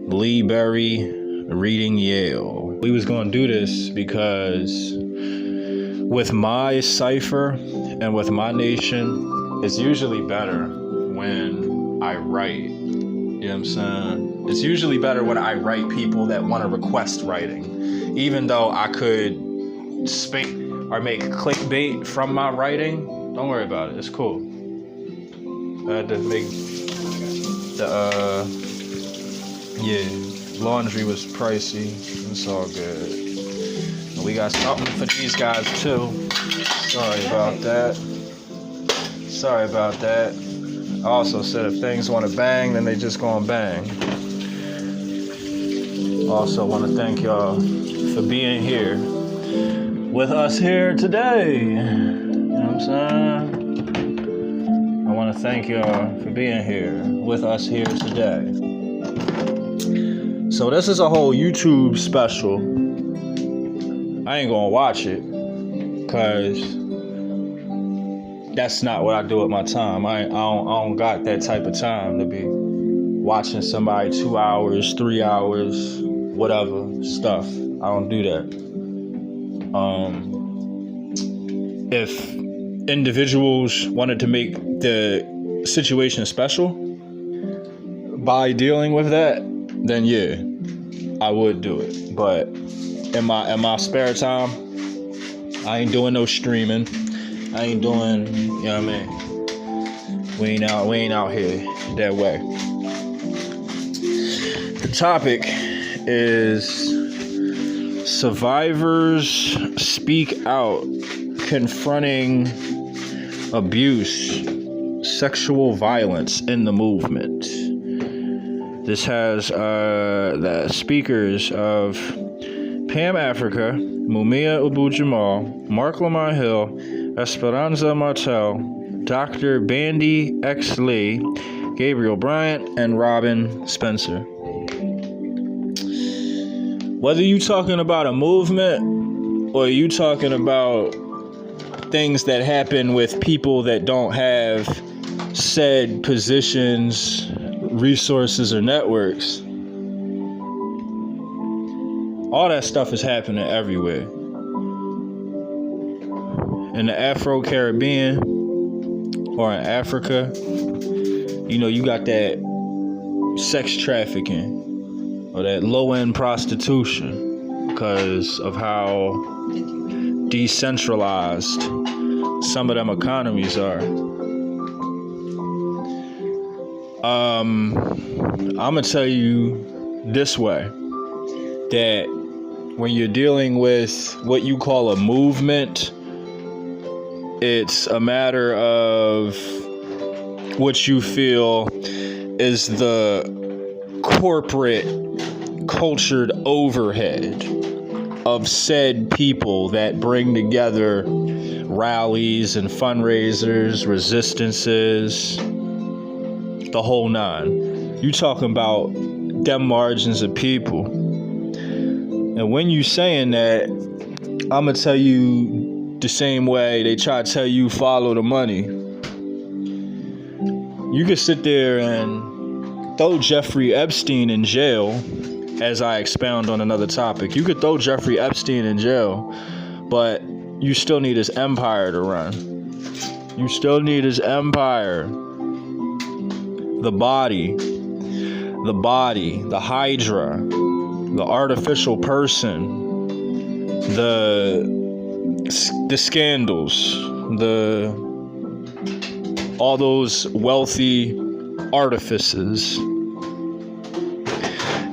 Lee Berry reading Yale. We was going to do this because with my cipher and with my nation, it's usually better when I write. You know what I'm saying? It's usually better when I write people that want to request writing. Even though I could or make clickbait from my writing, don't worry about it. It's cool. I had to make laundry was pricey. It's all good. And we got something for these guys too. Sorry about that. I also said if things want to bang, then they just gonna bang. Also want to thank y'all for being here with us here today. You know what I'm saying? I want to thank y'all for being here with us here today. So this is a whole YouTube special. I ain't gonna watch it because that's not what I do with my time. I don't got that type of time to be watching somebody 2 hours, 3 hours, whatever stuff. I don't do that. If individuals wanted to make the situation special by dealing with that, then yeah, I would do it. But in my spare time, I ain't doing no streaming. I ain't doing, you know what I mean? We ain't out here that way. The topic is survivors speak out confronting abuse, sexual violence in the movement. This has the speakers of Pam Africa, Mumia Abu-Jamal, Mark Lamont Hill, Esperanza Martel, Dr. Bandy X. Lee, Gabriel Bryant, and Robin Spencer. Whether you talking about a movement or you talking about things that happen with people that don't have said positions, resources, or networks, all that stuff is happening everywhere. In the Afro-Caribbean or in Africa, you know, you got that sex trafficking or that low-end prostitution because of how decentralized some of them economies are. I'm gonna tell you this way, that when you're dealing with what you call a movement, it's a matter of what you feel is the corporate cultured overhead of said people that bring together rallies and fundraisers, resistances, the whole nine. You talking about them margins of people. And when you saying that, I'm going to tell you the same way they try to tell you follow the money. You could sit there and throw Jeffrey Epstein in jail, as I expound on another topic. You could throw Jeffrey Epstein in jail, but you still need his empire to run. You still need his empire. The body, the hydra, the artificial person, the scandals, all those wealthy artifices.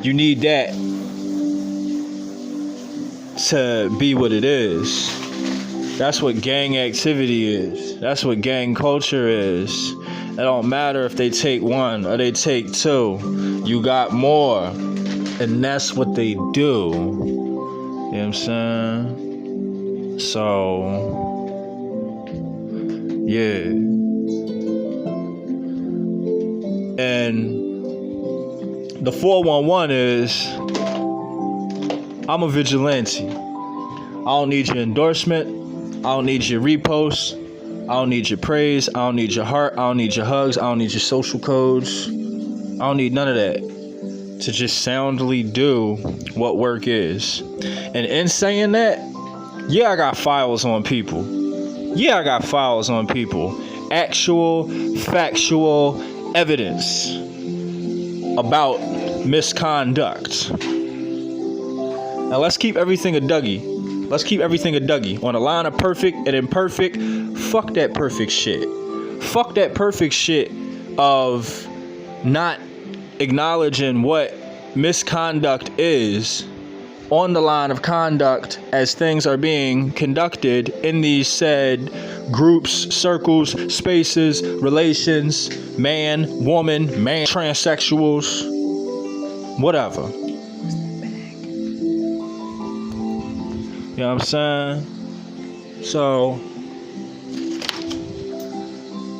You need that to be what it is. That's what gang activity is. That's what gang culture is. It don't matter if they take one or they take two. You got more. And that's what they do. You know what I'm saying? So, yeah. And the 411 is, I'm a vigilante. I don't need your endorsement. I don't need your reposts. I don't need your praise. I don't need your heart. I don't need your hugs. I don't need your social codes. I don't need none of that. to just soundly do what work is. And in saying that, yeah, I got files on people. Yeah, I got files on people. Actual, factual evidence about misconduct. Now let's keep everything a Dougie. Let's keep everything a Dougie. On the line of perfect and imperfect, fuck that perfect shit. Fuck that perfect shit of not acknowledging what misconduct is on the line of conduct as things are being conducted in these said groups, circles, spaces, relations, man, woman, man, transsexuals, whatever. You know what I'm saying? So,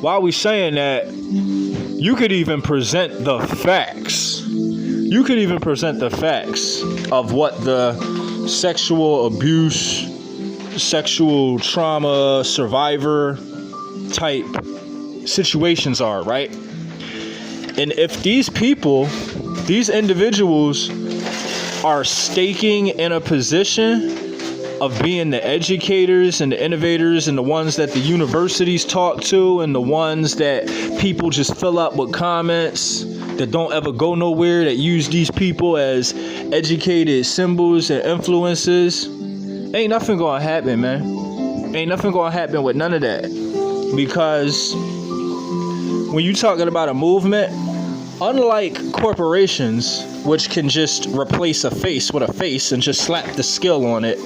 while we saying that, you could even present the facts. You could even present the facts of what the sexual abuse, sexual trauma, survivor type situations are, right? And if these people, these individuals are staking in a position of being the educators and the innovators and the ones that the universities talk to and the ones that people just fill up with comments that don't ever go nowhere, that use these people as educated symbols and influences, ain't nothing gonna happen, man. Ain't nothing gonna happen with none of that. Because when you talking about a movement, unlike corporations, which can just replace a face with a face and just slap the skill on it,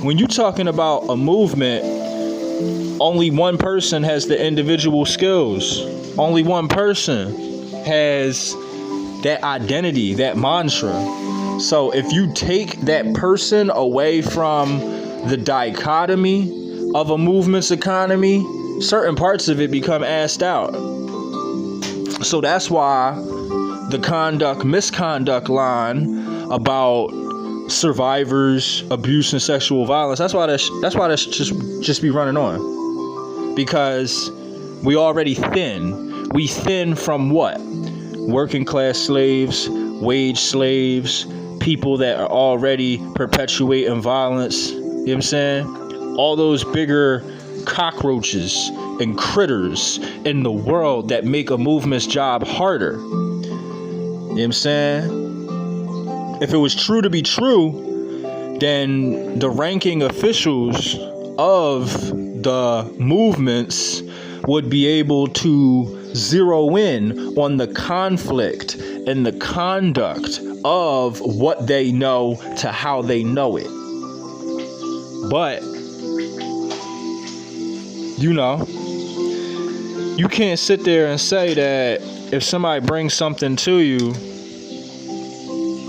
when you talking about a movement, only one person has the individual skills. Only one person has that identity, that mantra. So if you take that person away from the dichotomy of a movement's economy, certain parts of it become assed out. So that's why the misconduct line about survivors, abuse, and sexual violence, that's why that's just be running on. Because we already thin. We thin from what? Working class slaves, wage slaves, people that are already perpetuating violence. You know what I'm saying? All those bigger cockroaches and critters in the world that make a movement's job harder. You know what I'm saying? If it was true to be true, then the ranking officials of the movements would be able to zero in on the conflict and the conduct of what they know to how they know it. But, you know, you can't sit there and say that if somebody brings something to you,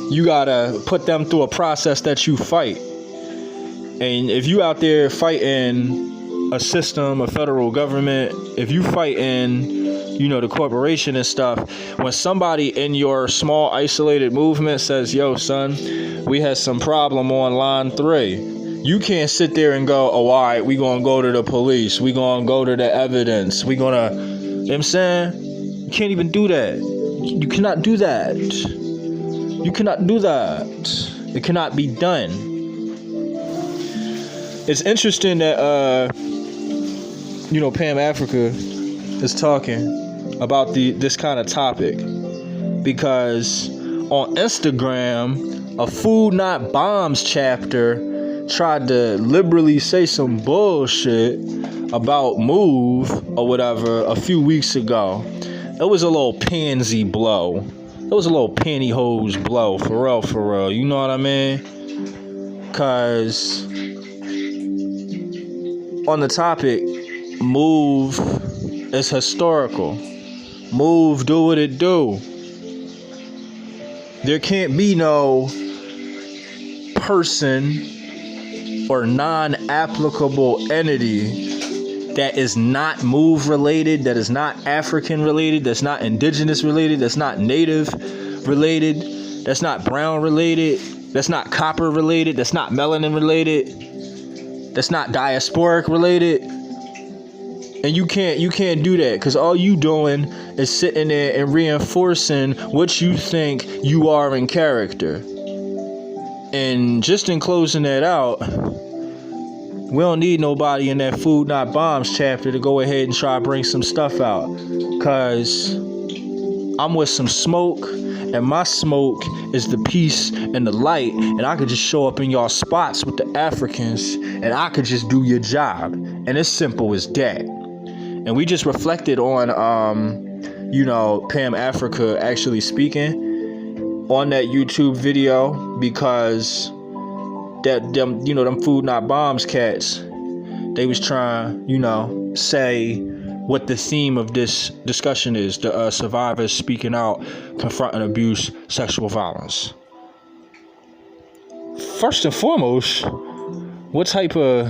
you gotta put them through a process that you fight. And if you out there fighting a system, a federal government, if you fighting, you know, the corporation and stuff, when somebody in your small isolated movement says, yo son, we had some problem on line 3, you can't sit there and go, oh, all right, we gonna go to the police, we gonna go to the evidence, we gonna, you know what I'm saying? You can't even do that. You cannot do that. You cannot do that. It cannot be done. It's interesting that you know, Pam Africa is talking about this kind of topic, because on Instagram, a Food Not Bombs chapter tried to liberally say some bullshit about Move or whatever a few weeks ago. It was a little pansy blow. It was a little pantyhose blow, for real. You know what I mean? Because on the topic, Move is historical. Move do what it do. There can't be no person or non-applicable entity that is not Move related, that is not African related, that's not indigenous related, that's not native related, that's not brown related, that's not copper related, that's not melanin related, that's not diasporic related, And you can't do that, because all you doing is sitting there and reinforcing what you think you are in character. And just in closing that out, we don't need nobody in that Food Not Bombs chapter to go ahead and try to bring some stuff out, because I'm with some smoke, and my smoke is the peace and the light, and I could just show up in y'all spots with the Africans, and I could just do your job. And it's simple as that. And we just reflected on Pam Africa actually speaking on that YouTube video, because them Food Not Bombs cats, they was trying, say what the theme of this discussion is: the survivors speaking out, confronting abuse, sexual violence. First and foremost, what type of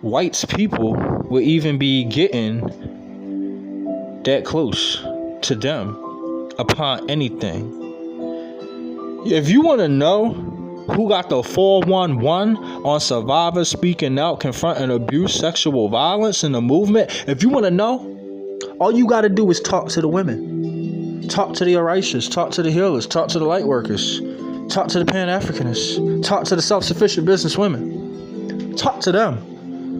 white people would even be getting that close to them upon anything? If you want to know who got the 411 on survivors speaking out, confronting abuse, sexual violence in the movement, if you want to know, all you got to do is talk to the women, talk to the Orishas, talk to the healers, talk to the light workers, talk to the Pan-Africanists, talk to the self-sufficient businesswomen, talk to them.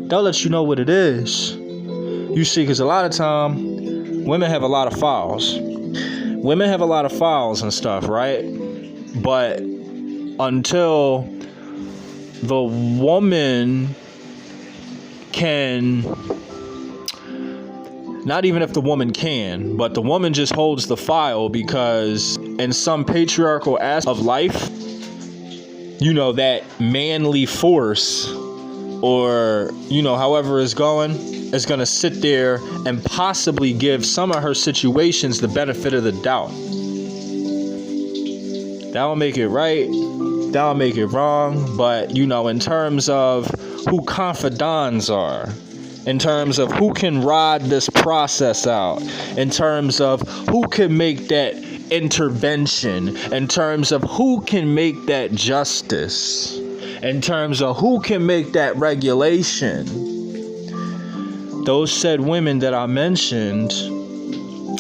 They'll let you know what it is. You see, because a lot of time, women have a lot of files. Women have a lot of files and stuff, right? But until the woman can, not even if the woman can, but the woman just holds the file, because in some patriarchal aspect of life, that manly force, or however it's going, is going to sit there and possibly give some of her situations the benefit of the doubt. That'll make it right, that'll make it wrong. But in terms of who confidants are, in terms of who can ride this process out, in terms of who can make that intervention, in terms of who can make that justice, in terms of who can make that regulation, those said women that I mentioned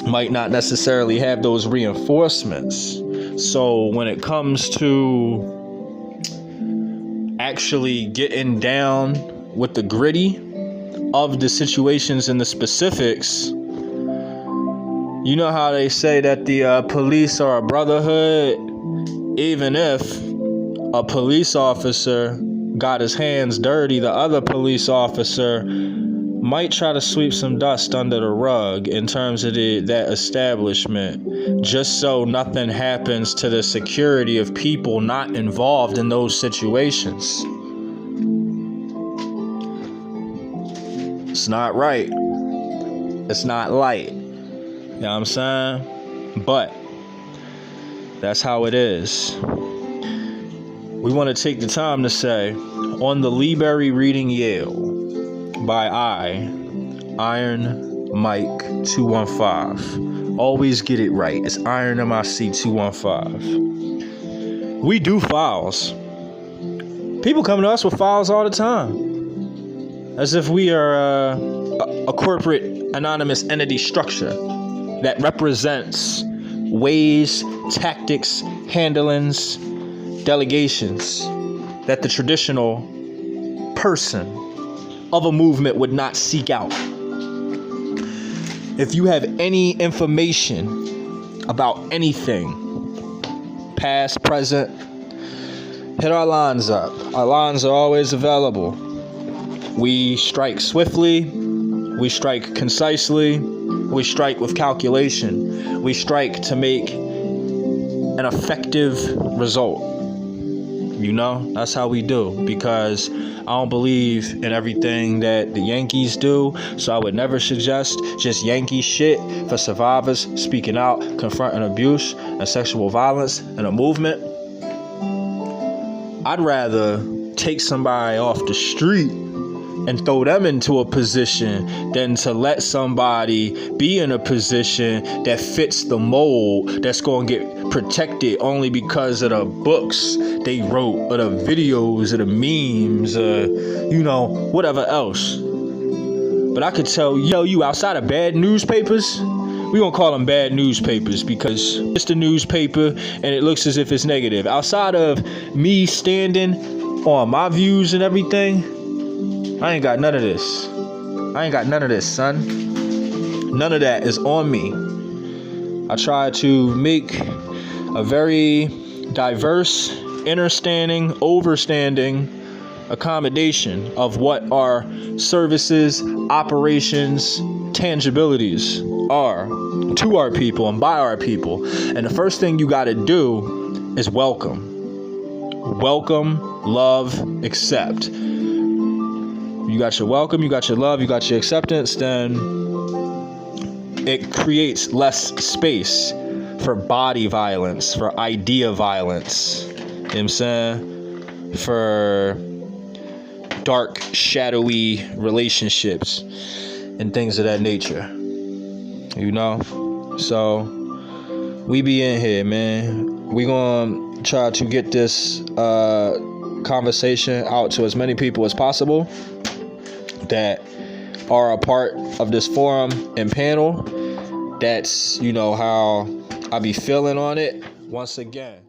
might not necessarily have those reinforcements. So when it comes to actually getting down with the gritty of the situations and the specifics, you know how they say that the police are a brotherhood? Even if a police officer got his hands dirty, the other police officer might try to sweep some dust under the rug in terms of that establishment, just so nothing happens to the security of people not involved in those situations. It's not right. It's not light. You know what I'm saying? But that's how it is. We want to take the time to say, on the Lee Berry reading Yale by Iron Mike 215. Always get it right. It's Iron MIC 215. We do files. People come to us with files all the time, as if we are a corporate anonymous entity structure that represents ways, tactics, handlings, delegations that the traditional person of a movement would not seek out. If you have any information about anything, past, present, hit our lines up. Our lines are always available. We strike swiftly, we strike concisely, we strike with calculation, we strike to make an effective result. That's how we do, because I don't believe in everything that the Yankees do, so I would never suggest just Yankee shit for survivors speaking out, confronting abuse and sexual violence in a movement. I'd rather take somebody off the street and throw them into a position than to let somebody be in a position that fits the mold, that's going to get protected only because of the books they wrote, or the videos, or the memes, or whatever else. But I could tell you outside of bad newspapers, we gonna call them bad newspapers because it's the newspaper and it looks as if it's negative. Outside of me standing on my views and everything, I ain't got none of this. I ain't got none of this, son. None of that is on me. I try to make a very diverse, understanding, overstanding accommodation of what our services, operations, tangibilities are to our people and by our people. And the first thing you got to do is welcome. Welcome, love, accept. You got your welcome, you got your love, you got your acceptance, then it creates less space for body violence, for idea violence. You know what I'm saying? For dark, shadowy relationships and things of that nature. You know? So we be in here, man. We gonna try to get this conversation out to as many people as possible that are a part of this forum and panel. That's, how I be feeling on it. Once again,